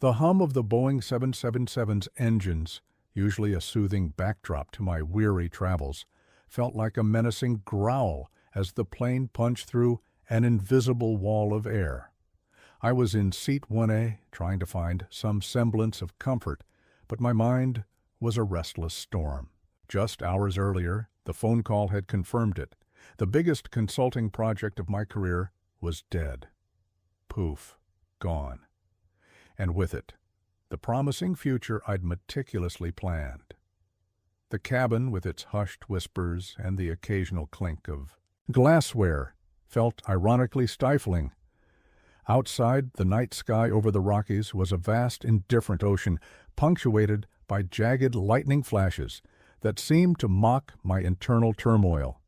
The hum of the Boeing 777's engines, usually a soothing backdrop to my weary travels, felt like a menacing growl as the plane punched through an invisible wall of air. I was in seat 1A, trying to find some semblance of comfort, but my mind was a restless storm. Just hours earlier, the phone call had confirmed it. The biggest consulting project of my career was dead. Poof, gone. And with it, the promising future I'd meticulously planned. The cabin, with its hushed whispers and the occasional clink of glassware, felt ironically stifling. Outside, the night sky over the Rockies was a vast, indifferent ocean, punctuated by jagged lightning flashes that seemed to mock my internal turmoil.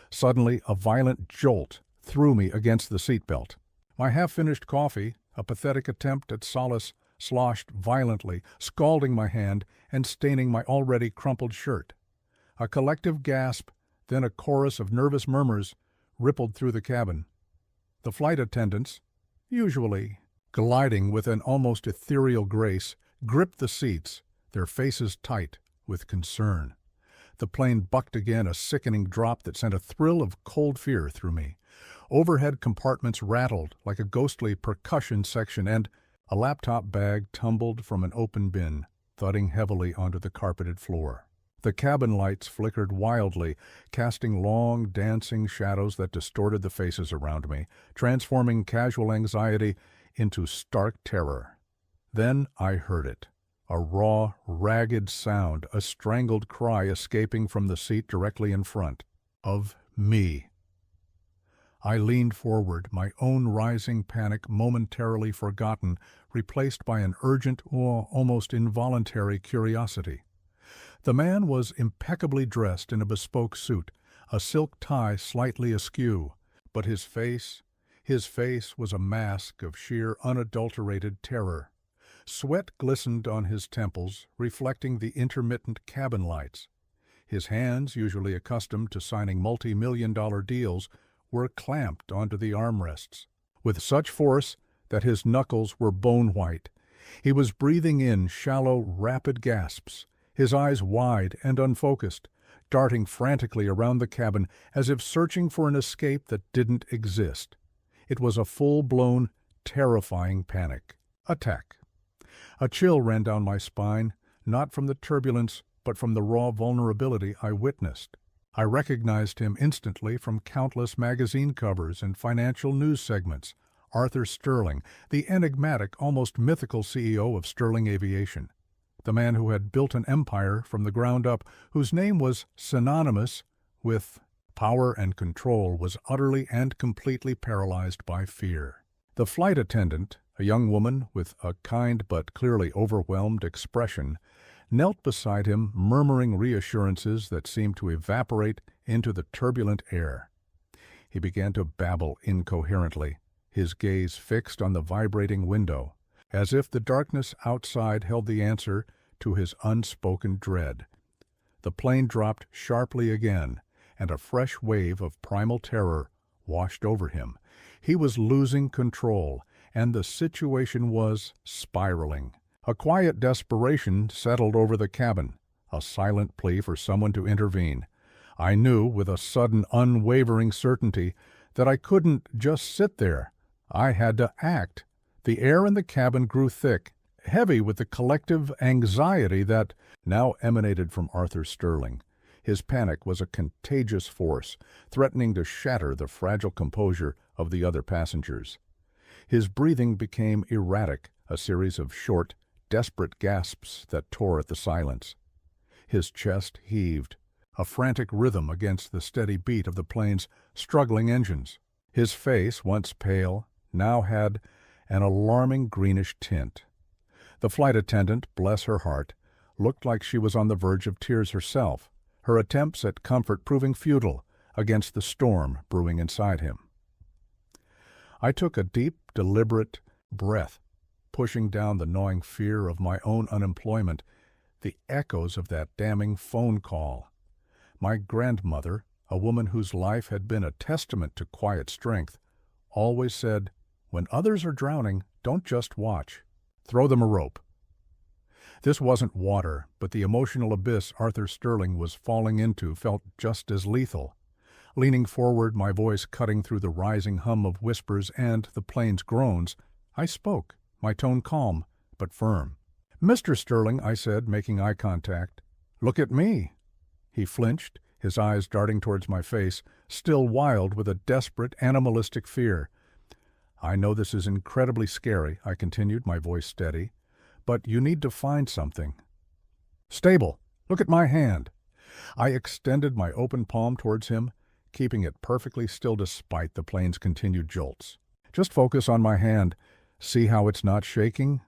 Suddenly, a violent jolt threw me against the seatbelt. My half-finished coffee, a pathetic attempt at solace, sloshed violently, scalding my hand and staining my already crumpled shirt. A collective gasp, then a chorus of nervous murmurs, rippled through the cabin. The flight attendants, usually gliding with an almost ethereal grace, gripped the seats, their faces tight with concern. The plane bucked again, a sickening drop that sent a thrill of cold fear through me. Overhead compartments rattled like a ghostly percussion section, and a laptop bag tumbled from an open bin, thudding heavily onto the carpeted floor. The cabin lights flickered wildly, casting long, dancing shadows that distorted the faces around me, transforming casual anxiety into stark terror. Then I heard it. A raw, ragged sound, a strangled cry escaping from the seat directly in front of me. I leaned forward, my own rising panic momentarily forgotten, replaced by an urgent or almost involuntary curiosity. The man was impeccably dressed in a bespoke suit, a silk tie slightly askew, but his face was a mask of sheer unadulterated terror. Sweat glistened on his temples, reflecting the intermittent cabin lights. His hands, usually accustomed to signing multi-million-dollar deals, were clamped onto the armrests, with such force that his knuckles were bone-white. He was breathing in shallow, rapid gasps, his eyes wide and unfocused, darting frantically around the cabin as if searching for an escape that didn't exist. It was a full-blown, terrifying panic attack. A chill ran down my spine, not from the turbulence, but from the raw vulnerability I witnessed. I recognized him instantly from countless magazine covers and financial news segments. Arthur Sterling, the enigmatic, almost mythical CEO of Sterling Aviation. The man who had built an empire from the ground up, whose name was synonymous with power and control, was utterly and completely paralyzed by fear. The flight attendant, a young woman with a kind but clearly overwhelmed expression, knelt beside him, murmuring reassurances that seemed to evaporate into the turbulent air. He began to babble incoherently, his gaze fixed on the vibrating window, as if the darkness outside held the answer to his unspoken dread. The plane dropped sharply again, and a fresh wave of primal terror washed over him. He was losing control, and the situation was spiraling. A quiet desperation settled over the cabin, a silent plea for someone to intervene. I knew with a sudden, unwavering certainty that I couldn't just sit there. I had to act. The air in the cabin grew thick, heavy with the collective anxiety that now emanated from Arthur Sterling. His panic was a contagious force, threatening to shatter the fragile composure of the other passengers. His breathing became erratic, a series of short, desperate gasps that tore at the silence. His chest heaved, a frantic rhythm against the steady beat of the plane's struggling engines. His face, once pale, now had an alarming greenish tint. The flight attendant, bless her heart, looked like she was on the verge of tears herself, her attempts at comfort proving futile against the storm brewing inside him. I took a deep, deliberate breath, pushing down the gnawing fear of my own unemployment, the echoes of that damning phone call. My grandmother, a woman whose life had been a testament to quiet strength, always said, "When others are drowning, don't just watch. Throw them a rope." This wasn't water, but the emotional abyss Arthur Sterling was falling into felt just as lethal. Leaning forward, my voice cutting through the rising hum of whispers and the plane's groans, I spoke, my tone calm but firm. "Mr. Sterling," I said, making eye contact, "look at me." He flinched, his eyes darting towards my face, still wild with a desperate, animalistic fear. "I know this is incredibly scary," I continued, my voice steady, "but you need to find something." "Stable, look at my hand." I extended my open palm towards him, keeping it perfectly still despite the plane's continued jolts. "Just focus on my hand. See how it's not shaking?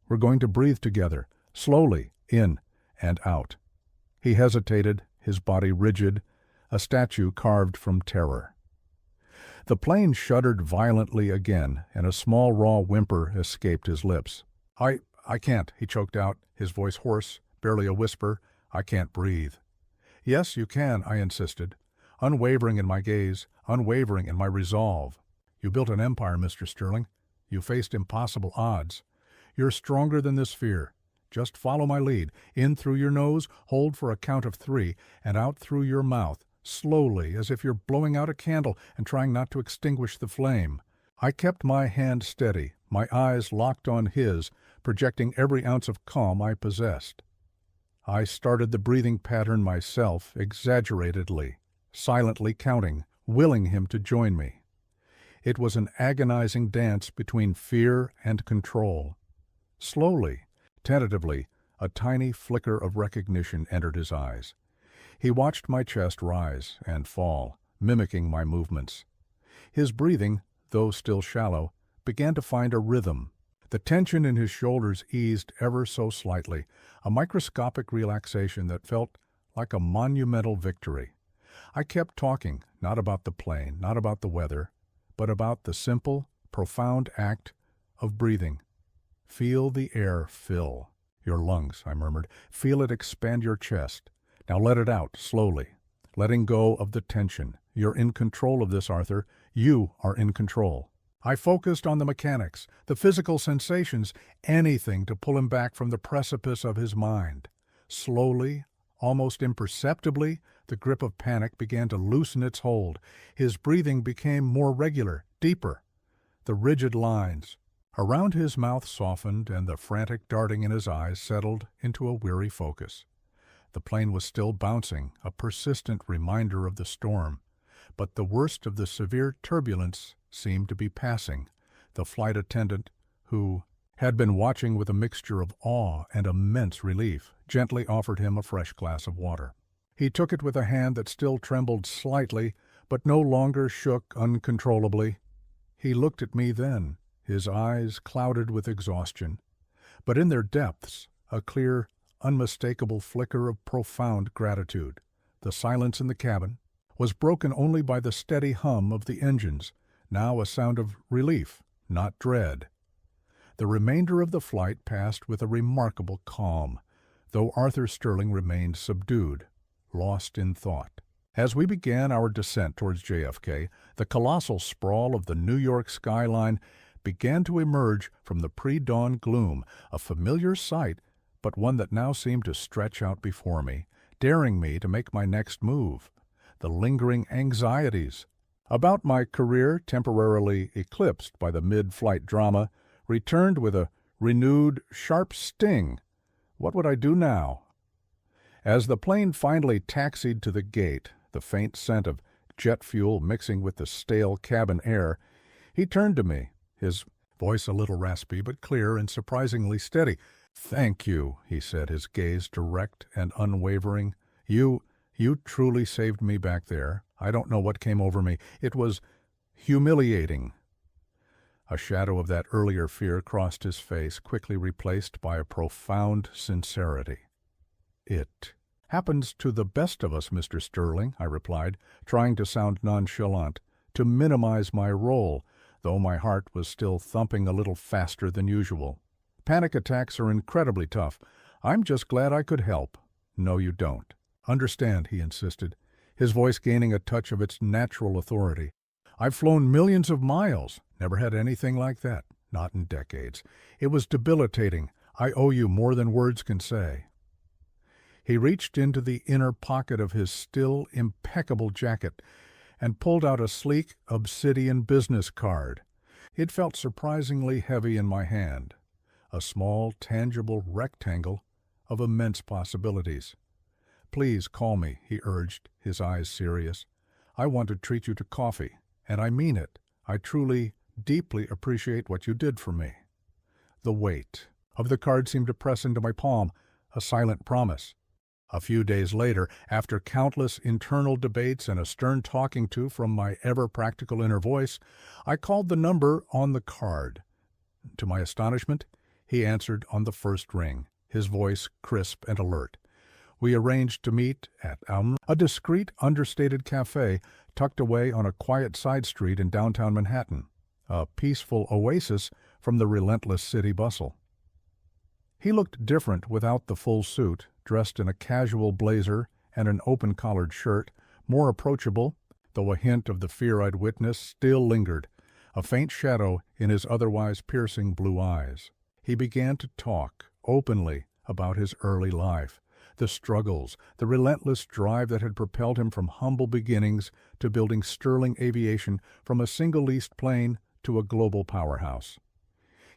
We're going to breathe together, slowly, in and out." He hesitated, his body rigid, a statue carved from terror. The plane shuddered violently again, and a small raw whimper escaped his lips. I can't," he choked out, his voice hoarse, barely a whisper. "I can't breathe." "Yes, you can," I insisted, unwavering in my gaze, unwavering in my resolve. "You built an empire, Mr. Sterling. You faced impossible odds. You're stronger than this fear. Just follow my lead. In through your nose, hold for a count of 3, and out through your mouth, slowly, as if you're blowing out a candle and trying not to extinguish the flame." I kept my hand steady, my eyes locked on his, projecting every ounce of calm I possessed. I started the breathing pattern myself, exaggeratedly, silently counting, willing him to join me. It was an agonizing dance between fear and control. Slowly, tentatively, a tiny flicker of recognition entered his eyes. He watched my chest rise and fall, mimicking my movements. His breathing, though still shallow, began to find a rhythm. The tension in his shoulders eased ever so slightly, a microscopic relaxation that felt like a monumental victory. I kept talking, not about the plane, not about the weather, but about the simple, profound act of breathing. "Feel the air fill your lungs," I murmured. "Feel it expand your chest. Now let it out, slowly, letting go of the tension. You're in control of this, Arthur. You are in control." I focused on the mechanics, the physical sensations, anything to pull him back from the precipice of his mind. Slowly, almost imperceptibly, the grip of panic began to loosen its hold. His breathing became more regular, deeper. The rigid lines around his mouth softened, and the frantic darting in his eyes settled into a weary focus. The plane was still bouncing, a persistent reminder of the storm. But the worst of the severe turbulence seemed to be passing. The flight attendant, who had been watching with a mixture of awe and immense relief, gently offered him a fresh glass of water. He took it with a hand that still trembled slightly, but no longer shook uncontrollably. He looked at me then, his eyes clouded with exhaustion, but in their depths a clear, unmistakable flicker of profound gratitude. The silence in the cabin was broken only by the steady hum of the engines, now a sound of relief, not dread. The remainder of the flight passed with a remarkable calm, though Arthur Sterling remained subdued, lost in thought. As we began our descent towards JFK, the colossal sprawl of the New York skyline began to emerge from the pre-dawn gloom, a familiar sight, but one that now seemed to stretch out before me, daring me to make my next move. The lingering anxieties about my career, temporarily eclipsed by the mid-flight drama, returned with a renewed, sharp sting. What would I do now? As the plane finally taxied to the gate, the faint scent of jet fuel mixing with the stale cabin air, he turned to me, his voice a little raspy but clear and surprisingly steady. "Thank you," he said, his gaze direct and unwavering. You truly saved me back there. I don't know what came over me. It was humiliating." A shadow of that earlier fear crossed his face, quickly replaced by a profound sincerity. "It happens to the best of us, Mr. Sterling," I replied, trying to sound nonchalant, to minimize my role, though my heart was still thumping a little faster than usual. "Panic attacks are incredibly tough. I'm just glad I could help." "No, you don't. Understand," he insisted, his voice gaining a touch of its natural authority. "I've flown millions of miles, never had anything like that. Not in decades. It was debilitating. I owe you more than words can say. He reached into the inner pocket of his still impeccable jacket and pulled out a sleek obsidian business card. It felt surprisingly heavy in my hand, a small, tangible rectangle of immense possibilities. "Please call me," he urged, his eyes serious. "I want to treat you to coffee, and I mean it. I truly, deeply appreciate what you did for me." The weight of the card seemed to press into my palm, a silent promise. A few days later, after countless internal debates and a stern talking to from my ever-practical inner voice, I called the number on the card. To my astonishment, he answered on the first ring, his voice crisp and alert. We arranged to meet at a discreet, understated cafe tucked away on a quiet side street in downtown Manhattan, a peaceful oasis from the relentless city bustle. He looked different without the full suit, dressed in a casual blazer and an open-collared shirt, more approachable, though a hint of the fear I'd witnessed still lingered, a faint shadow in his otherwise piercing blue eyes. He began to talk, openly, about his early life, the struggles, the relentless drive that had propelled him from humble beginnings to building Sterling Aviation from a single-leased plane to a global powerhouse.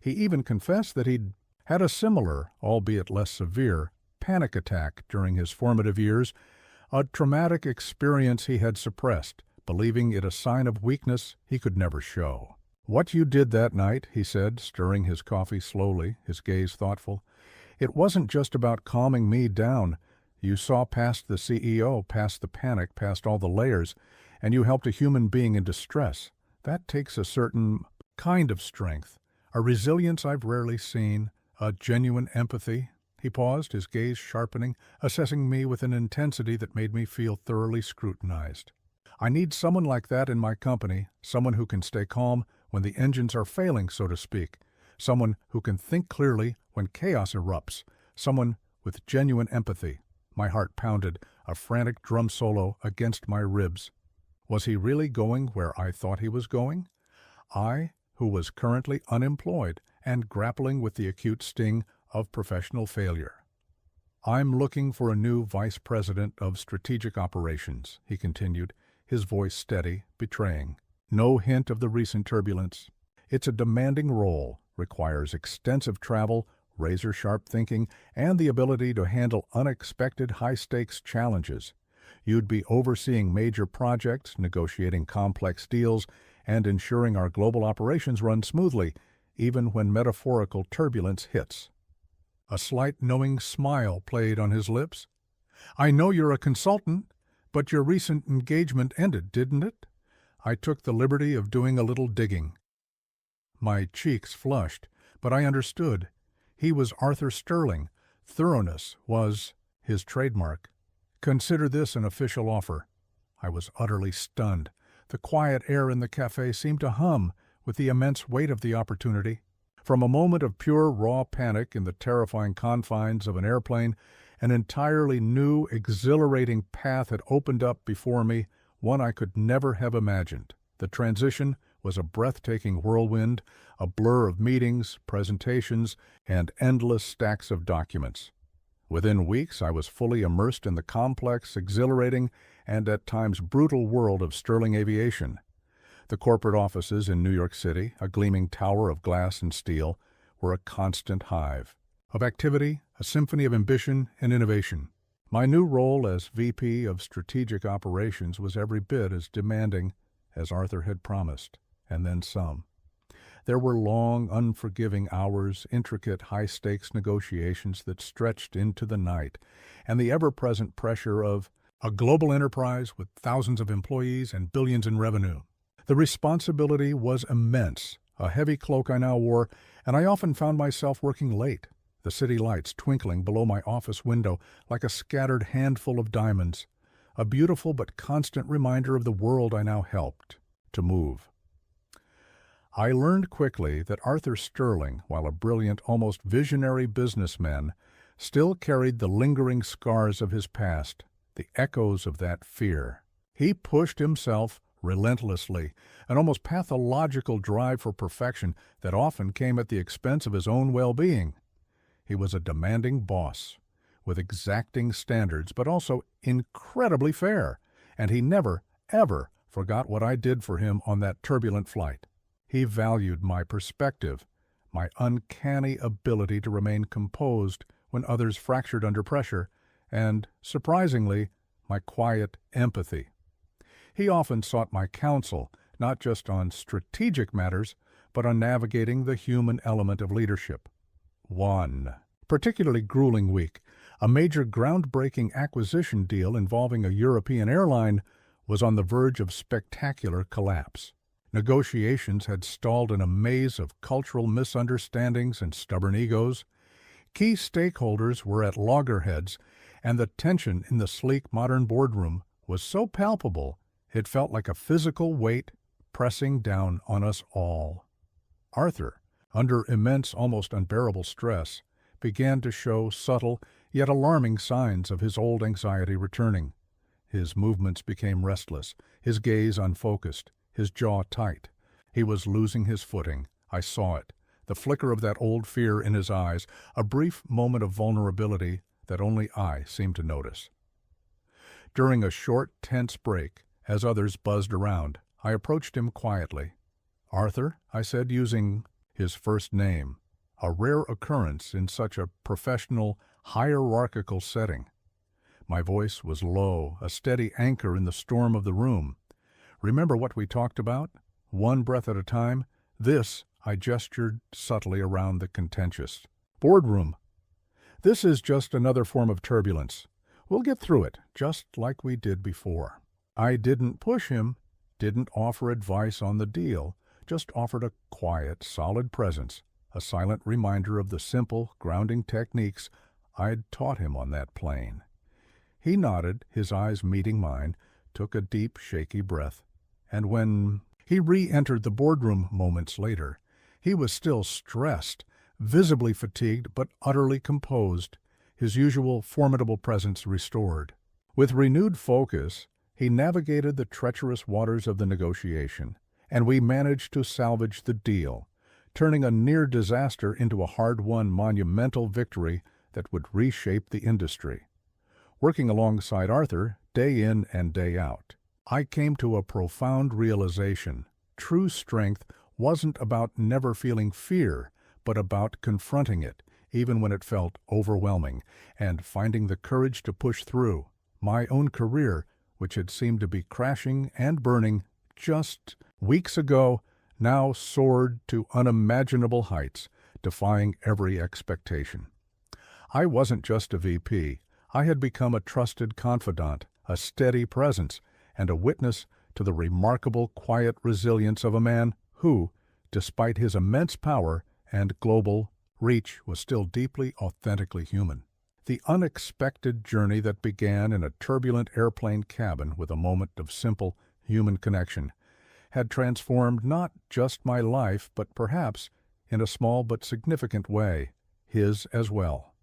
He even confessed that he'd had a similar, albeit less severe, panic attack during his formative years, a traumatic experience he had suppressed, believing it a sign of weakness he could never show. "What you did that night," he said, stirring his coffee slowly, his gaze thoughtful, "it wasn't just about calming me down. You saw past the CEO, past the panic, past all the layers, and you helped a human being in distress. That takes a certain kind of strength, a resilience I've rarely seen, a genuine empathy." He paused, his gaze sharpening, assessing me with an intensity that made me feel thoroughly scrutinized. "I need someone like that in my company, someone who can stay calm when the engines are failing, so to speak, someone who can think clearly when chaos erupts, someone with genuine empathy." My heart pounded, a frantic drum solo against my ribs. Was he really going where I thought he was going? I, who was currently unemployed and grappling with the acute sting of professional failure. "I'm looking for a new vice president of strategic operations," he continued, his voice steady, betraying no hint of the recent turbulence. "It's a demanding role, requires extensive travel, razor-sharp thinking, and the ability to handle unexpected high-stakes challenges. You'd be overseeing major projects, negotiating complex deals, and ensuring our global operations run smoothly, even when metaphorical turbulence hits." A slight knowing smile played on his lips. "I know you're a consultant, but your recent engagement ended, didn't it?" I took the liberty of doing a little digging. My cheeks flushed, but I understood. He was Arthur Sterling. Thoroughness was his trademark. "Consider this an official offer." I was utterly stunned. The quiet air in the cafe seemed to hum with the immense weight of the opportunity. From a moment of pure raw panic in the terrifying confines of an airplane, an entirely new, exhilarating path had opened up before me, one I could never have imagined. The transition was a breathtaking whirlwind, a blur of meetings, presentations, and endless stacks of documents. Within weeks, I was fully immersed in the complex, exhilarating, and at times brutal world of Sterling Aviation. The corporate offices in New York City, a gleaming tower of glass and steel, were a constant hive of activity, a symphony of ambition and innovation. My new role as VP of Strategic Operations was every bit as demanding as Arthur had promised, and then some. There were long, unforgiving hours, intricate, high-stakes negotiations that stretched into the night, and the ever-present pressure of a global enterprise with thousands of employees and billions in revenue. The responsibility was immense, a heavy cloak I now wore, and I often found myself working late, the city lights twinkling below my office window like a scattered handful of diamonds, a beautiful but constant reminder of the world I now helped to move. I learned quickly that Arthur Sterling, while a brilliant, almost visionary businessman, still carried the lingering scars of his past, the echoes of that fear. He pushed himself relentlessly, an almost pathological drive for perfection that often came at the expense of his own well-being. He was a demanding boss, with exacting standards, but also incredibly fair, and he never, ever forgot what I did for him on that turbulent flight. He valued my perspective, my uncanny ability to remain composed when others fractured under pressure, and, surprisingly, my quiet empathy. He often sought my counsel, not just on strategic matters, but on navigating the human element of leadership. One particularly grueling week, a major groundbreaking acquisition deal involving a European airline was on the verge of spectacular collapse. Negotiations had stalled in a maze of cultural misunderstandings and stubborn egos. Key stakeholders were at loggerheads, and the tension in the sleek modern boardroom was so palpable it felt like a physical weight pressing down on us all. Arthur, under immense, almost unbearable stress, began to show subtle yet alarming signs of his old anxiety returning. His movements became restless, his gaze unfocused, his jaw tight. He was losing his footing. I saw it, the flicker of that old fear in his eyes, a brief moment of vulnerability that only I seemed to notice. During a short, tense break, as others buzzed around, I approached him quietly. "Arthur," I said, using his first name, a rare occurrence in such a professional, hierarchical setting. My voice was low, a steady anchor in the storm of the room. "Remember what we talked about? One breath at a time? This," I gestured subtly around the contentious boardroom. "This is just another form of turbulence. We'll get through it, just like we did before." I didn't push him, didn't offer advice on the deal, just offered a quiet, solid presence, a silent reminder of the simple, grounding techniques I'd taught him on that plane. He nodded, his eyes meeting mine, took a deep, shaky breath, and when he re-entered the boardroom moments later, he was still stressed, visibly fatigued, but utterly composed, his usual formidable presence restored. With renewed focus, he navigated the treacherous waters of the negotiation, and we managed to salvage the deal, turning a near disaster into a hard-won monumental victory that would reshape the industry. Working alongside Arthur, day in and day out, I came to a profound realization. True strength wasn't about never feeling fear, but about confronting it, even when it felt overwhelming, and finding the courage to push through. My own career, which had seemed to be crashing and burning just weeks ago, now soared to unimaginable heights, defying every expectation. I wasn't just a VP. I had become a trusted confidant, a steady presence, and a witness to the remarkable quiet resilience of a man who, despite his immense power and global reach, was still deeply, authentically human. The unexpected journey that began in a turbulent airplane cabin with a moment of simple human connection had transformed not just my life, but perhaps, in a small but significant way, his as well.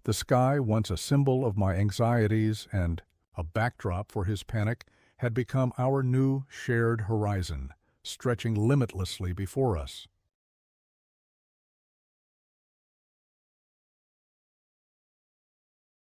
The sky, once a symbol of my anxieties and a backdrop for his panic, had become our new shared horizon, stretching limitlessly before us.